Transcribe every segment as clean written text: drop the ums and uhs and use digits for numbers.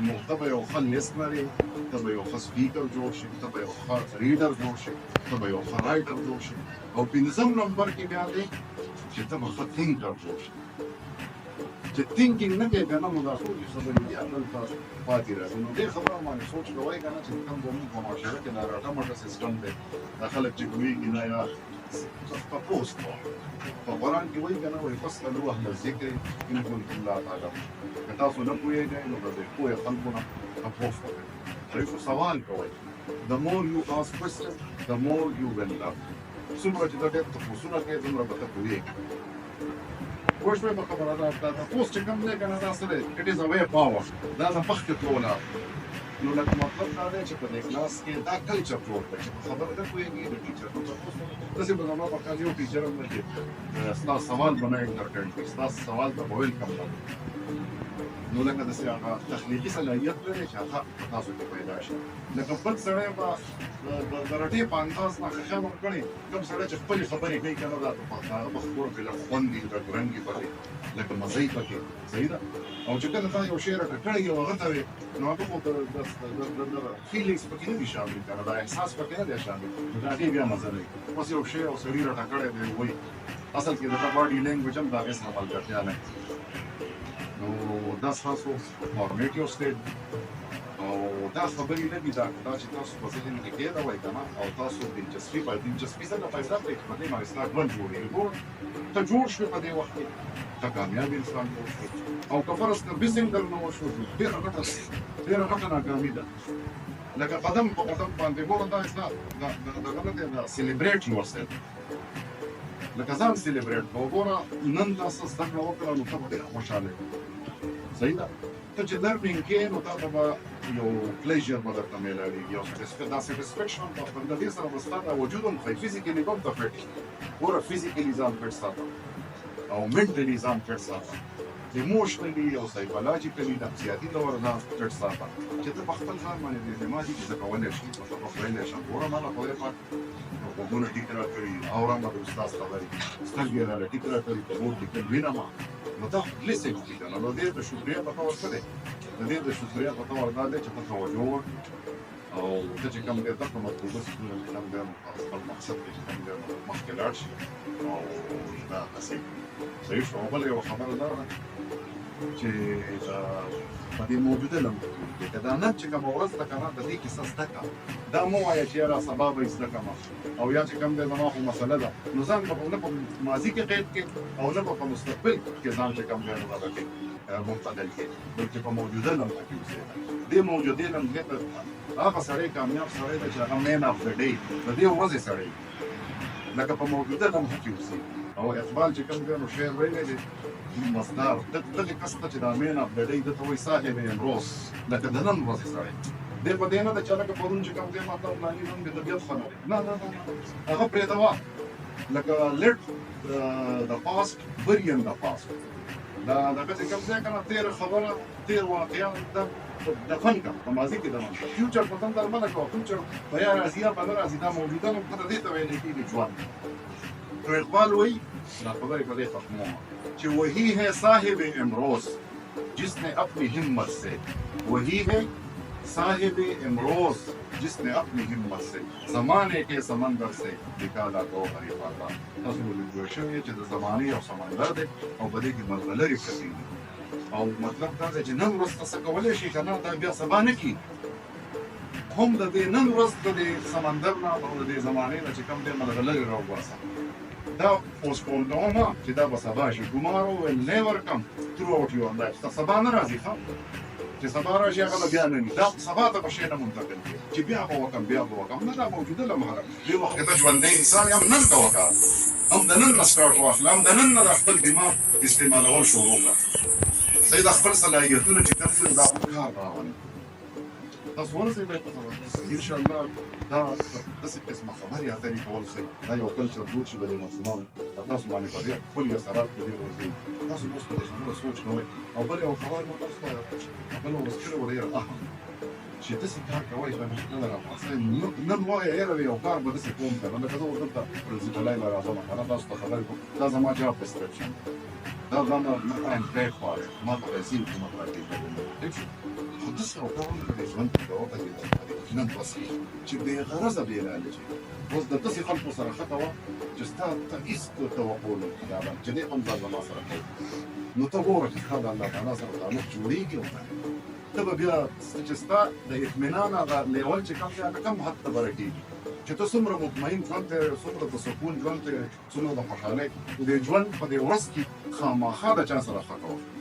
نو ته به یو ښه لیست لرې، ته به یو ښه سپیکر جوړ شي، ته به یو ښه ریډر جوړ شي، ته به یو ښه رایټر جوړ شي، او پنځم نمبر کې بیا دی چې ته به ښه تھنکر جوړ شي. چې تھینکینګ نه کوې که نه، نو دا ټولې خبرې بیا دلته پاتې راځي. نو دې خبره باندې سوچ کوئ که نه چې کوم زموږ په معاشره کې دا راټه مټه سیسټم دی، دا خلک چې پوهېږي نه یا تپوس کوه. په قرآن کې وایي که نه، وایي فاسألوا اهل الذکر ان کنتم لا تعلمون. که تاسو نه پوهېږئ نو د دې پوهې خلکو نه تپوس وکړئ. صحیح سوال کوئ. The more you ask questions, the more you will learn. څومره چې ته ډېر تپوسونه کوې دومره به ته پوهېږې. پوه شوې په خبره ده. دا تپوس چې کوم دی که نه، دا څه دی؟ It is a way power. دا د مخکې تلو لار. نو لکه مطلب دا دی چې په دې کلاس کې دا کلچر جوړ کړئ چې په خبره نه پوهېږي د ټیچر نه تپوس وکړئ. داسې به زما په خیال یو ټیچر هم نه چې ستا سوال به نه انټرټین کړي، ستا سوال ته به ویلکم نه کړي. نو لکه داسې هغه تخلیقي صلاحیت لري چې هغه په تاسو کې پیدا شي. لکه بل سړی به د رټې په انداز نه ښه ورکړي، کوم سړی چې خپلې خبرې کوي که نه، دا هغه په خبرو کې لږ خوند وي، لږ رنګ وي پکې، لکه مزه یې پکې. صحیح ده. او چې کله تا یو شی راته کړی او هغه ته وې، نو هغه خو د فیلینګس پکې نه دي شامل، که نه دا احساس پکې نه دی شامل، نو د هغې بیا مزه نه وي. بس یو شی او سړي راته کړی دی وایي، اصل کې د ده باډي لینګویج هم د هغې سره ملګرتیا نه کوي. نو دا ستاسو فارمیټیو سټیج او دا خبرې نه دي، دا چې تاسو په ذهن کې کېدوئ که نه، او تاسو دلچسپي څنګه پیدا کړئ چې په دې باندې ستا ژوند جوړېږي. ګوره ته جوړ شوې په دې وخت کې، ته کامیاب انسان جوړ شوې، او که فرض کړه بیسنګ در نه وشو، ډېره غټه ناکامي ده. لکه قدم په قدم باندې ګوره دا دغه نه دی، دا سیلیبریټ یور سیلف. لکه ځان سیلیبریټ کوه. ګوره نن دا څه زده کړه وکړه نو ته به ډېره خوشحاله یې. صحیح ده. ته چې لرنینګ کې نو تا ته به یو پلیژر به درته میلاوېږي، یو دا سیټسفیکشن به د دې سره به ستا دا وجود هم ښایي. فزیکلي به هم ته فټ شي. ګوره فزیکلي ځان فټ ساته او منټلي ځان فټ ساته، ایموشنلي او سایکولوژیکلي نفسیاتي ډول ځان فټ ساته، چې ته په خپل ځان باندې اعتماد وکړي، زه کولی شم، مطلب ویلی شم. ګوره ما له خدای پاک غوږونه ټیټ راکړي، اورم د استاد خبرې، سترګې یې راله ټیټ راکړي، په بورډ لیکل وینم. نو دا لیسن وکړي که نه، نو دې د شکریا په طور څه دی؟ د دې د شکریا په طور دا دی چې ته توجه وکړې، او ته چې کوم دی دغه مطلوبه څیزونه چې کوم دی نو خپل مقصد کې چې کوم دی نو مخکې لاړ شي، او دا هسې صحیح شو. او بله یوه خبره دا ده چې په دې موجوده لمحه کې که دا نن چې کومه ورځ ده که نه، د دې کیسه زده کړه. دا مه وایه چې یاره سبا به یې زده کړمه، او یا چې کوم دی زما خو مسله ده، نو ځان به نه په ماضي کې قید کړې او نه به په مستقبل کې ځان چې کوم دی نو دغه کې منتقل کړې، بلکې په موجوده لمحه کې اوسېږه. دې موجودې لمحې ته هغه سړی کامیاب سړی دی چې هغه مین اف د ډے د دې ورځې سړی لکه په موجوده لمحه کې اوسېږي. او اقبال چې کوم دی نو شعر ویلی دی مصدر دغه کس ته چې دا مین اف د ډے ده ته وایي صاحب امروز، لکه د نن ورځې سړی. دې په دې نه ده چې لکه پرون چې کوم دی ماته فلاني نن د طبیعت ښه نه دی، نه نه نه، هغه پرېږده. لکه لیټ د پاسټ بری ان د پاسټ. دا دغه چې کوم دی که نه، تېره خبره، تېر واقعه دفن کړه، په ماضي کې دفن کړه. فیوچر په تندر مه لګوه، فیوچر به یا راځي یا به نه راځي، دا موجوده نقطه دې ته ویلی کېږي ژوند. تو اقبال وایي دا خبرې په دې ختمومه چې وہی ہے صاحب امروز جس نے اپنی ہمت سے، وہی ہے صاحب امروز جس نے اپنی ہمت سے زمانے کے سمندر سے نکالا گوہر پاتا. تاسو ولې شوی چې د زمانې او سمندر دی او په دې کې ملغلرې پرتې دي، او مطلب دا دی چې نن ورځ ته څه کولی شي که نه، دا بیا سبا نه کېږي. هم د دې نن ورځ د دې سمندر نه او د دې زمانې نه چې کوم دی ملغلرې راوباسه، دا پوسټپون کومه چې دا به سبا شي. ټومارو ول نیور کم تھرو اوټ یور لایف. ته سبا نه راځي، ښه چې سبا راشي هغه به بیا نه وي. دا سبا ته به شی نه منتقل کړي چې بیا به وکړم بیا به وکړم، نه، دا موجوده لمحه ده. دې وخت کې ته ژوندی انسان یې، هم نن ته وکړه، هم د نن نه سټارټ واخله، هم د نن نه د خپل دماغ استعمالول شروع کړه. صحیح د خپل صلاحیتونه چې کوم څه دا په کار راولي. تاسو ورسئ باید په خبره انشاءالله دا داسې قسمه خبرې اترې کول ښه دا یو کلچر جوړ شي د دې ماشومانو تاسو باندې په ډېر ښکلي اثرات په دې ورځي. تاسو اوس په دې خبره سوچ کوئ. او بل یو خبره مو تاسو ته بله ورځ کړې وه ډېره اهم چې داسې کار کوئ چې نه راپاسئ. نن وایه یاره یو کار به داسې کوم که نه، لکه زه دلته پرنسپلۍ له راځم که نه، تاسو ته خبرې کوم، دا زما جاب ډسکرپشن دا زما ایم پې غواړي، ما ته پیسې حکومت راکوي. ټیک شو. خو داسې او کار وکړي ژوند کې به وکړي نن بس چې بې غرضه بې لالچه اوس د داسې خلکو سره ښه کوه چې ستا ته هېڅ توقع نه لري دا چې دی هم دا زما سره کوي نو ته ګوره چې ستا د الله تعالی سره تعلق جوړېږي او ته به بیا چې ستا د اطمینان هغه لیول چې کوم دی هغه کم حد ته به رسېږي چې ته څومره مطمئن ژوند ته څومره د سکون ژوند ته څومره د خوشحالۍ د ژوند په دې ورځ کې خامخا د چا سره ښه کوه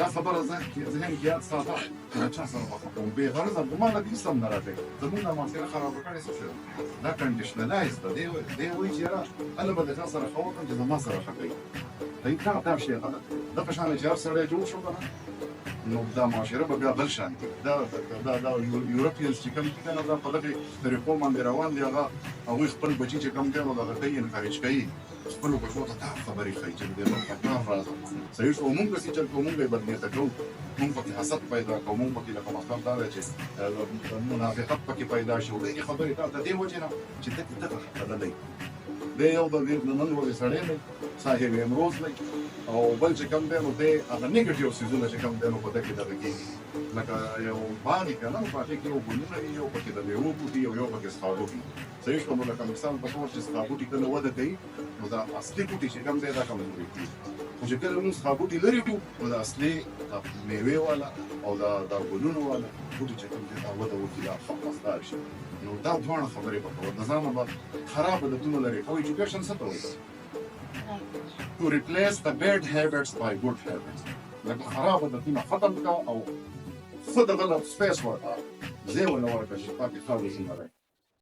دا خبره ذهن کې یاد ساته چې د چا سره به ښه کوم بې غرضه ګمان د هېڅ هم نه راځي زمونږ د معاشره خرابه کړې څه شی دا کنډیشنلایز ده دی وایي چې یاره هله به د چا سره ښه وکړم چې زما سره ښه کوي دا شی غلط ده په شان چې هر سړی جوړ شو که نه نو دا معاشره به بیا بل شان دي دا یورپینز چې کوم دي که نه دا په دغې طریقو باندې روان دي هغوی خپل بچي چې کوم دی نو دغه ته یې انکارېج کوي خپلو بچو ته دا خبرې ښایي چې د مونږ په کار راځه صحیح شو مونږ داسې چل کوو مونږ یې بدنیته کوو مونږ پکې حسد پیدا کوو مونږ پکې لکه مطلب دا دی چې منافقت پکې پیدا شي ډېرې خبرې تا ته دې وجې نه چې ته دې دغه بدلی دی یو د نن ورځې سړی دی صاحب امروز دی او بل چې کوم دی نو دی هغه نیګټیو څیزونه چې کوم دی نو په ده کې دغه کېږي لکه یو باغ یې که نه په هغې کې یو ګلونه وي یو پکې د میوو بوټي او یو پکې ستا بوټي صحیح شوه نو لکه مثال په طور چې ستا بوټي کله وده کوي نو دا اصلي بوټي چې کوم دی دا کمزوري کېږي خو چې کله موږ ستا بوټي لرې کړو نو د اصلي میوې والا او د ګلونو والا بوټي چې کوم دی دا وده وکړي دا ښه مزدار شي نو دا دواړه خبرې به کوو د ځانه به خراب عادتونه لرې کوو ایجوکیشن څه ته وایي to replace the bad habits by good habits لکه خراب عادتونه ختم کړه او څه د غلط سپیس ورکړه ځای ونه ورکړه چې پاتې ښه ورځونه دی